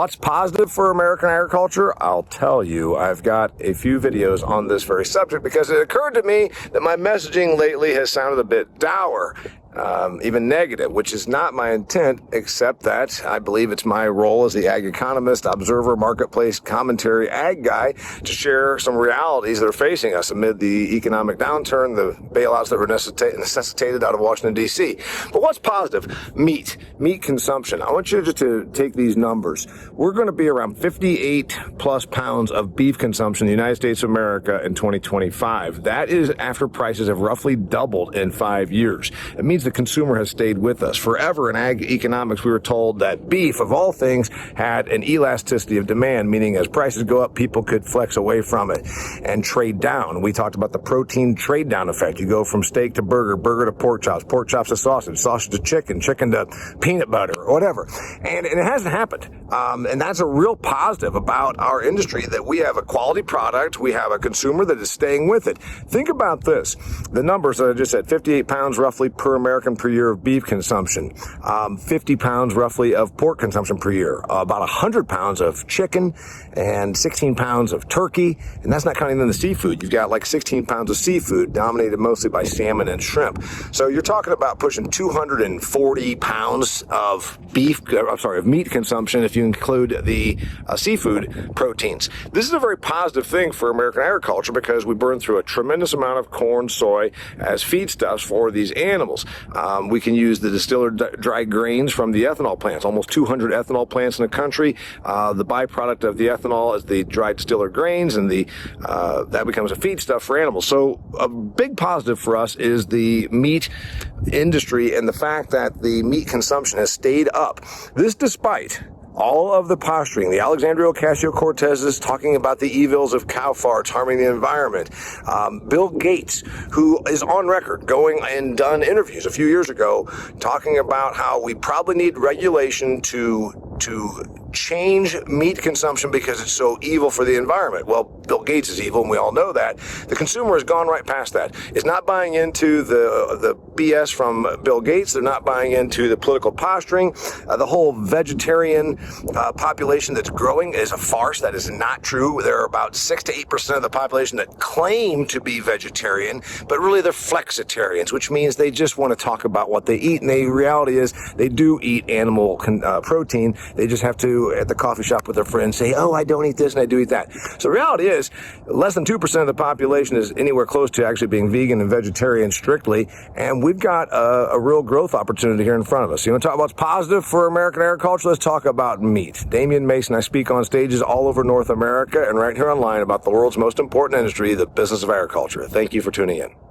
What's positive for American agriculture? I'll tell you. I've got a few videos on this very subject because it occurred to me that my messaging lately has sounded a bit dour. Even negative, which is not my intent, except that I believe it's my role as the ag economist, observer, marketplace, commentary, ag guy to share some realities that are facing us amid the economic downturn, the bailouts that were necessitated out of Washington, D.C. But what's positive? Meat consumption. I want you just to take these numbers. We're going to be around 58 plus pounds of beef consumption in the United States of America in 2025. That is after prices have roughly doubled in 5 years. It means the consumer has stayed with us. Forever in ag economics, we were told that beef, of all things, had an elasticity of demand, meaning as prices go up, people could flex away from it and trade down. We talked about the protein trade down effect. You go from steak to burger to pork chops to sausage to chicken to peanut butter, or whatever. And it hasn't happened. And that's a real positive about our industry, that we have a quality product, we have a consumer that is staying with it. Think about this. The numbers that I just said, 58 pounds roughly per American per year of beef consumption, 50 pounds roughly of pork consumption per year, about 100 pounds of chicken, and 16 pounds of turkey. And that's not counting in the seafood. You've got like 16 pounds of seafood, dominated mostly by salmon and shrimp. So you're talking about pushing 240 pounds of meat consumption if you include the seafood proteins. This is a very positive thing for American agriculture because we burn through a tremendous amount of corn, soy as feedstuffs for these animals. We can use the distiller dry grains from the ethanol plants, almost 200 ethanol plants in the country. The byproduct of the ethanol is the dried distiller grains, and that becomes a feedstuff for animals. So a big positive for us is the meat industry and the fact that the meat consumption has stayed up. This despite all of the posturing, the Alexandria Ocasio-Cortez is talking about the evils of cow farts harming the environment. Bill Gates, who is on record going and done interviews a few years ago talking about how we probably need regulation to change meat consumption because it's so evil for the environment. Well, Bill Gates is evil, and we all know that. The consumer has gone right past that. Is not buying into the BS from Bill Gates. They're not buying into the political posturing. The whole vegetarian population that's growing is a farce. That is not true. There are about 6 to 8% of the population that claim to be vegetarian, but really they're flexitarians, which means they just want to talk about what they eat. And the reality is they do eat animal protein. They just have to, at the coffee shop with their friends, say, oh, I don't eat this and I do eat that. So the reality is less than 2% of the population is anywhere close to actually being vegan and vegetarian strictly. And we've got a real growth opportunity here in front of us. You want to talk about what's positive for American agriculture? Let's talk about meat. Damian Mason, I speak on stages all over North America and right here online about the world's most important industry, the business of agriculture. Thank you for tuning in.